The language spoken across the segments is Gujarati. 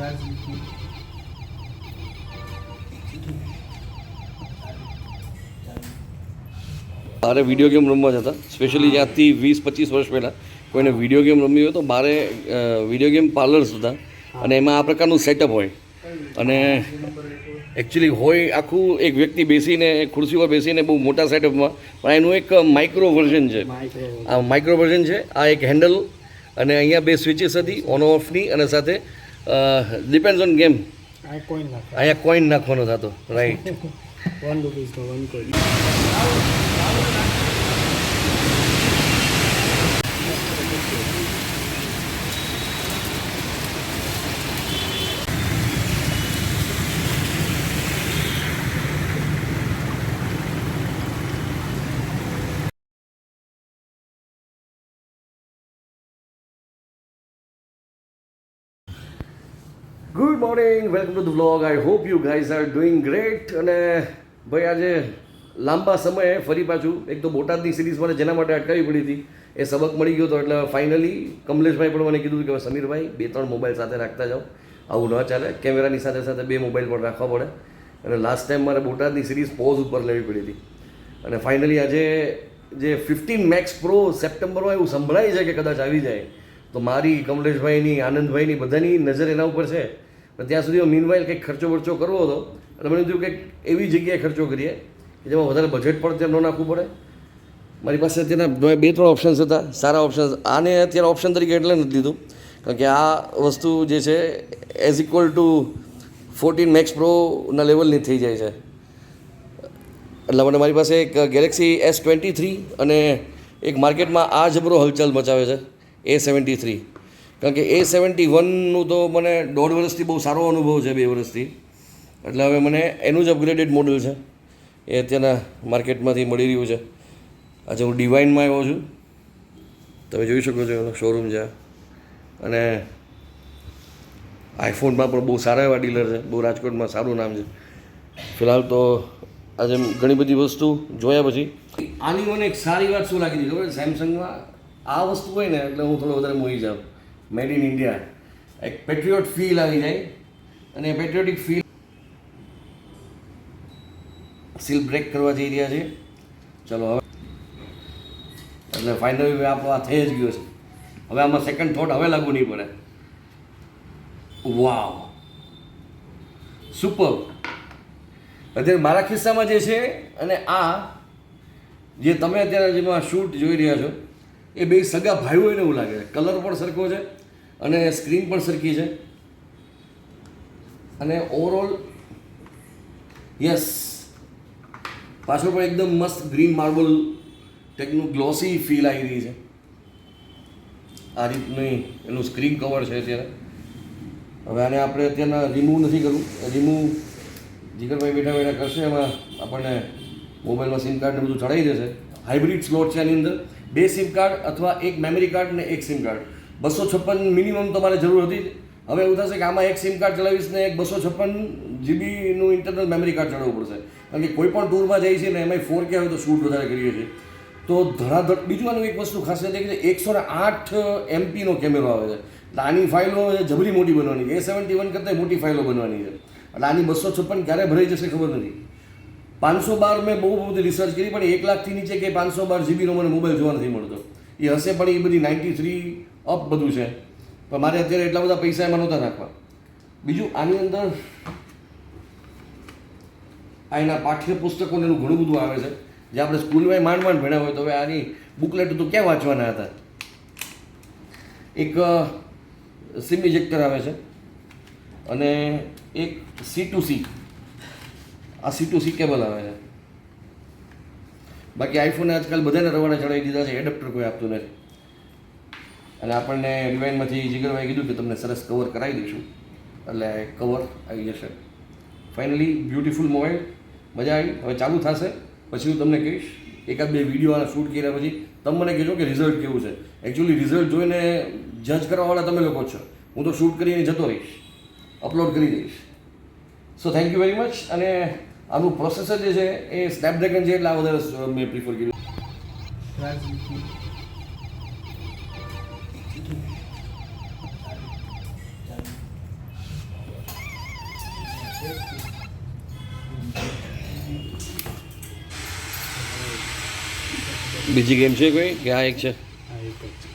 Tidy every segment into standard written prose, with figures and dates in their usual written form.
મારે વિડીયો ગેમ રમવા જતા સ્પેશિયલી જ્યાંથી 20-25 વર્ષ પહેલાં કોઈને વિડીયો ગેમ રમવી હોય તો મારે વિડીયો ગેમ પાર્લર્સ હતા અને એમાં આ પ્રકારનું સેટઅપ હોય અને એકચ્યુઅલી હોય આખું એક વ્યક્તિ બેસીને ખુરશી પર બેસીને બહુ મોટા સેટઅપમાં પણ એનું એક માઇક્રો વર્ઝન છે. આ માઇક્રો વર્ઝન છે. આ એક હેન્ડલ અને અહીંયા 2 સ્વિચીસ હતી ઓન ઓફની અને સાથે ડિપેન્ડ્સ ઓન ગેમ અહીંયા કોઈન નાખવાનો થતો right. Good morning, welcome to the vlog. I hope you guys are doing great. અને ભાઈ આજે લાંબા સમયે ફરી પાછું એક તો બોટાદની સિરીઝ મને જેના માટે અટકાવી પડી હતી એ સબક મળી ગયો હતો એટલે ફાઇનલી કમલેશભાઈ પણ મને કીધું કે સમીરભાઈ 2-3 મોબાઈલ સાથે રાખતા જાઓ, આવું ન ચાલે, કેમેરાની સાથે સાથે 2 મોબાઈલ પણ રાખવા પડે. અને લાસ્ટ ટાઈમ મારે બોટાદની સિરીઝ પોઝ ઉપર લેવી પડી હતી અને ફાઇનલી આજે જે 15 મેક્સ પ્રો સપ્ટેમ્બરમાં એવું સંભળાય છે કે કદાચ આવી જાય તો મારી, કમલેશભાઈની, આનંદભાઈની બધાની નજર એના ઉપર છે. પણ ત્યાં સુધી મીનવાઇલ કંઈક ખર્ચો વર્ચો કરવો હતો અને મને થયું કંઈક એવી જગ્યાએ ખર્ચો કરીએ કે જેમાં વધારે બજેટ પણ ત્યાં ન નાખવું પડે. મારી પાસે અત્યારના 2-3 ઓપ્શન્સ હતા, સારા ઓપ્શન્સ. આને અત્યારે ઓપ્શન તરીકે એટલે નથી લીધું કારણ કે આ વસ્તુ જે છે એઝ ઇક્વલ ટુ 14 મેક્સ પ્રોના લેવલની થઈ જાય છે. એટલે મને મારી પાસે એક ગેલેક્સી S23 અને એક માર્કેટમાં આ જબરો હલચલ મચાવે છે A73. કારણ કે A71નું તો મને 1.5 વર્ષથી બહુ સારો અનુભવ છે, 2 વર્ષથી. એટલે હવે મને એનું જ અપગ્રેડેડ મોડલ છે એ અત્યારના માર્કેટમાંથી મળી રહ્યું છે. આજે હું ડિવાઇનમાં આવ્યો છું, તમે જોઈ શકો છો એનો શોરૂમ છે. અને આઈફોનમાં પણ બહુ સારા એવા ડીલર છે, બહુ રાજકોટમાં સારું નામ છે. ફિલહાલ તો આજે ઘણી બધી વસ્તુ જોયા પછી આની મને એક સારી વાત શું લાગી હતી ખબર? સેમસંગમાં આ વસ્તુ હોય ને એટલે હું થોડો વધારે મોહી જાઉં. મેડ ઇન ઇન્ડિયા, એક પેટ્રિયોટ ફીલ આવી જાય અને પેટ્રિયોટિક ફીલ સીલ બ્રેક કરવા જઈ રહ્યા છે. ચલો હવે એટલે ફાઇનલી આપણો આ થઈ જ ગયો છે. હવે આમાં સેકન્ડ થોટ હવે લાગુ નહીં પડે. વાવ, સુપર. અત્યારે મારા ખિસ્સામાં જે છે અને આ જે તમે અત્યારે જેમાં શૂટ જોઈ રહ્યા છો એ 2 સગા ભાઈઓ એને એવું લાગે છે. કલર પણ સરખો છે અને સ્ક્રીન પણ સરખી છે અને ઓવરઓલ યસ, પાછળ પણ એકદમ મસ્ત ગ્રીન માર્બલ ટેકનું ગ્લોસી ફીલ આવી રહી છે. આ રીતનું એનું સ્ક્રીન કવર છે અત્યારે. હવે આને આપણે અત્યારના રિમૂવ નથી કરવું, રિમૂવ જીગરભાઈ બેઠા બેઠા કરશે. એમાં આપણને મોબાઈલમાં સિમ કાર્ડ ને બધું ચડાવી દેશે. હાઇબ્રિડ સ્લોટ છે આની અંદર, 2 સિમ કાર્ડ અથવા 1 મેમરી કાર્ડ ને 1 સિમ કાર્ડ. 256 મિનિમમ તમારે જરૂર હતી. હવે એવું થશે કે આમાં 1 સિમ કાર્ડ ચલાવીશ ને એક 256 જીબીનું ઇન્ટરનલ મેમરી કાર્ડ ચડાવવું પડશે. કારણ કે કોઈ પણ ટૂરમાં જાય છે ને એમાં 4K હોય તો શૂટ વધારે કરીએ છીએ તો ધડાધડ. બીજું આનું એક વસ્તુ ખાસિયત છે કે 108 MPનો કેમેરો આવે છે. એટલે આની ફાઇલો જબરી મોટી બનવાની છે. A71 કરતાં મોટી ફાઇલો બનવાની છે. એટલે આની 256 ક્યારે ભરાઈ જશે ખબર નથી. 512 મેં બહુ બધી રિસર્ચ કરી પણ 1 લાખથી નીચે કે 512 જીબીનો મને મોબાઈલ જોવા નથી મળતો. એ હશે પણ એ બધી 93 અપ બધું છે. પણ મારે અત્યારે એટલા બધા પૈસા એમાં નહોતા નાખવા. બીજું આની અંદર આ એના પાઠ્યપુસ્તકોને એનું ઘણું બધું આવે છે જે આપણે સ્કૂલમાં માંડ ભણ્યા હોય તો હવે આની બુકલેટ તો ક્યાં વાંચવાના હતા. એક સિમ ઇજેક્ટર આવે છે અને એક C2C, આ C2C કેબલ આવે છે. બાકી આઈફોને આજકાલ બધાને રવાના ચડાવી દીધા છે, એડપ્ટર કોઈ આપતું નથી. અને આપણને ડિવાઇનમાંથી જીગરભાઈ કીધું કે તમને સરસ કવર કરાવી દઈશું એટલે કવર આવી જશે. ફાઇનલી બ્યુટીફુલ મોબાઈલ, મજા આવી. હવે ચાલુ થશે પછી હું તમને કહીશ. 1-2 વિડીયો આના શૂટ કર્યા પછી તમે મને કહેજો કે રિઝલ્ટ કેવું છે. એકચ્યુઅલી રિઝલ્ટ જોઈને જજ કરવાવાળા તમે લોકો છો. હું તો શૂટ કરીને જતો રહીશ, અપલોડ કરી દઈશ. So thank you very much. અને આનું પ્રોસેસર જે છે એ સ્નેપડ્રેગન છે એટલે આ વધારે મેં પ્રિફર કર્યું. બીજી ગેમ છે કોઈ કે આ એક છે? આ એક જ છે.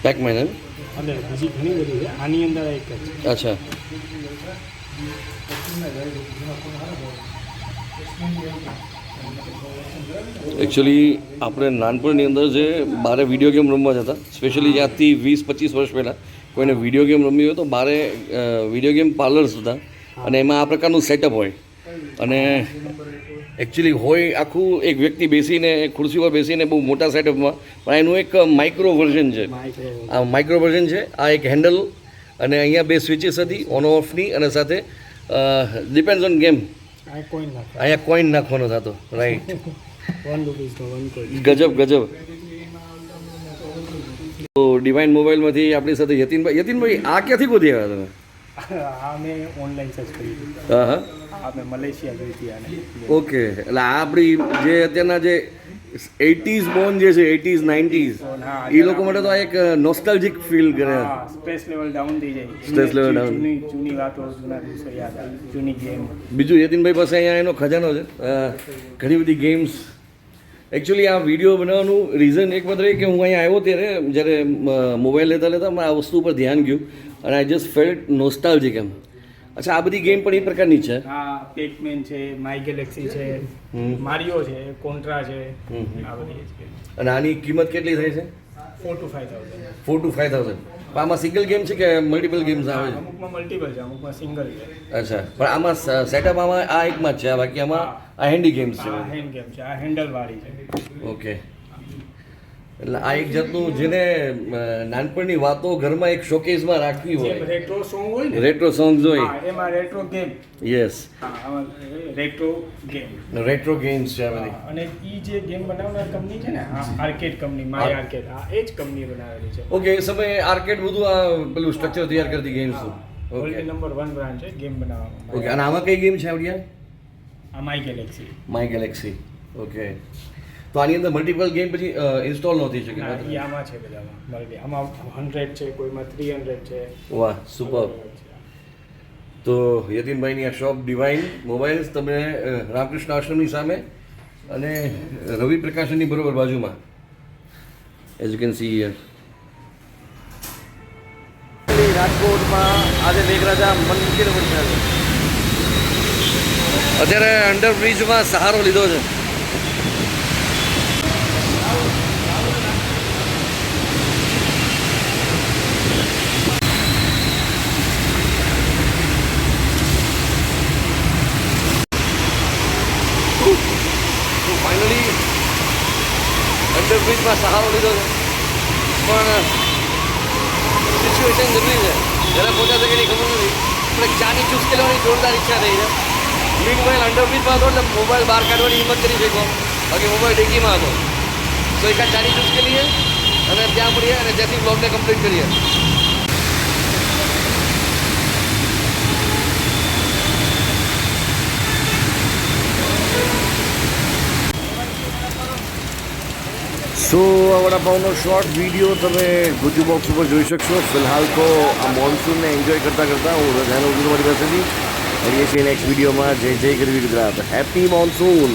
પેકમેન એમ? અને બીજી ઘણી બધી છે, આની અંદર એક જ છે. અચ્છા. એકચ્યુઅલી આપણે નાનપણની અંદર જે બારે વિડીયો ગેમ રમવા જતા, સ્પેશિયલી જ્યાંથી 20-25 વર્ષ પહેલાં કોઈને વિડીયો ગેમ રમવી હોય તો બારે વિડીયો ગેમ પાર્લર્સ હતા અને એમાં આ પ્રકારનું સેટઅપ હોય અને એકચ્યુઅલી હોય આખું એક વ્યક્તિ બેસીને ખુરશી પર બેસીને બહુ મોટા સેટઅપમાં, પણ એનું એક માઇક્રો વર્ઝન છે. આ માઇક્રો વર્ઝન છે. આ એક હેન્ડલ અને અહીંયા 2 સ્વિચીસ હતી ઓન ઓફની અને સાથે ડિપેન્ડ્સ ઓન ગેમ. અહીંયા કોઈન નાખવાનો થતો. રાઈટ. ગજબ ગજબ. તો ડિવાઇન મોબાઈલમાંથી આપણી સાથે યતીનભાઈ આ ક્યાંથી ગોતી આવ્યા તમે? આ મેં ઓનલાઈન સર્ચ કરી. હા હા. આ મેં મલેશિયા જોઈ હતી આને. ઓકે. એટલે આ આપણી જે અત્યારના જે 80s બોર્ન જે છે 80s 90s એ લોકો માટે તો આ એક નોસ્ટાલ્જિક ફીલ કરે. સ્ટ્રેસ લેવલ ડાઉન થઈ જાય. Stress level down. જૂની વાતો, જૂના દિવસો યાદ આવે, જૂની ગેમ. બીજું યતીનભાઈ પાસે અહીંયા એનો ખજાનો છે. ઘણી બધી ગેમ્સ. એકચ્યુઅલી આ વિડીયો બનાવવાનું રીઝન એક માત્ર એ કે હું અહીંયા આવ્યો ત્યારે જ્યારે મોબાઈલ લેતા લેતા આ વસ્તુ ઉપર ધ્યાન ગયું અને આઈ જસ્ટ ફેલ્ટ નોસ્ટાલ્જિક એમ. અચ્છા, આ બધી ગેમ પણ એ પ્રકારની છે? હા, પેકમેન છે, માય ગેલેક્સી છે, મારિયો છે, કોન્ટ્રા છે, આ બધી છે. અને આની કિંમત કેટલી થાય છે? 4,000 to 5,000. 4,000 to 5,000. પણ આમાં સિંગલ ગેમ છે કે મલ્ટિપલ ગેમ્સ આવે છે? અમુકમાં મલ્ટિપલ છે, અમુકમાં સિંગલ છે. અચ્છા, પણ આમાં સેટઅપ આમાં આ એકમાં જ છે, બાકી આમાં આ હેન્ડી ગેમ્સ છે? હેન્ડ ગેમ છે, આ હેન્ડલ વાળી છે. ઓકે. એટલે આ એક જાતનું જેને નાનપણની વાતો ઘરમાં એક શોકેસમાં રાખવી હોય. રેટ્રો સોંગ હોય ને, રેટ્રો સોંગ્સ હોય. એમાં retro game. Yes. Retro game. Retro games છે આ બધી. અને ઈ જે ગેમ બનાવનાર કંપની છે ને, આર્કેડ કંપની, માય આર્કેડ, આ એ જ કંપની બનાવેલી છે. ઓકે. એ સમયે આર્કેડ બધું આ પેલું સ્ટ્રક્ચર તૈયાર કરતી ગેમ્સ. ઓકે. નંબર 1 બ્રાન્ડ છે ગેમ બનાવવામાં. ઓકે. અને આમાં કઈ ગેમ છે આપણી? આ my Galaxy. My Galaxy. Okay. તો આની અંદર મલ્ટિપલ ગેમ પછી ઇન્સ્ટોલ નહોતી શકે? આમાં છે બધામાં. આમાં 100 છે, કોઈમાં 300 છે. વાહ, સુપર. તો યતીનભાઈની આ શોપ ડિવાઇન મોબાઈલ્સ તમે રામકૃષ્ણ આશ્રમની સામે અને રવિ પ્રકાશનની બરોબર બાજુમાં, as you can see here. રાજકોટમાં આજે મેઘરાજા મન મૂકીને વરસ્યા છે. અત્યારે અંડરબ્રિજમાં સહારો લીધો છે. ફાઇનલી અંડરબ્રિજમાં સહારો લીધો છે, પણ સિચ્યુએશન જબરી છે. જ્યારે પહોંચ્યા છે કે એની ખબર નથી. આપણે ચાની ચૂસકી લેવાની જોરદાર ઈચ્છા થઈ છે. મીન મોબાઈલ અંડરબ્રિજમાં હતો એટલે મોબાઈલ બહાર કાઢવાની હિંમત કરી શકો, બાકી મોબાઈલ ડેકીમાં હતો. તો એકાદ ચાની ચૂસકી લઈએ અને ત્યાં મળીએ અને ત્યાંથી બ્લોગને કમ્પ્લીટ કરીએ. સો આ વડાપાવનો શોર્ટ વિડીયો તમે ગુજુ બોક્સ ઉપર જોઈ શકશો. ફિલહાલ તો આ મોન્સૂનને એન્જોય કરતાં કરતાં હું રજાનો મારી પાસેથી મળીએ છીએ નેક્સ્ટ વિડીયોમાં. જય જય ગરવી ગુજરાત. Happy monsoon.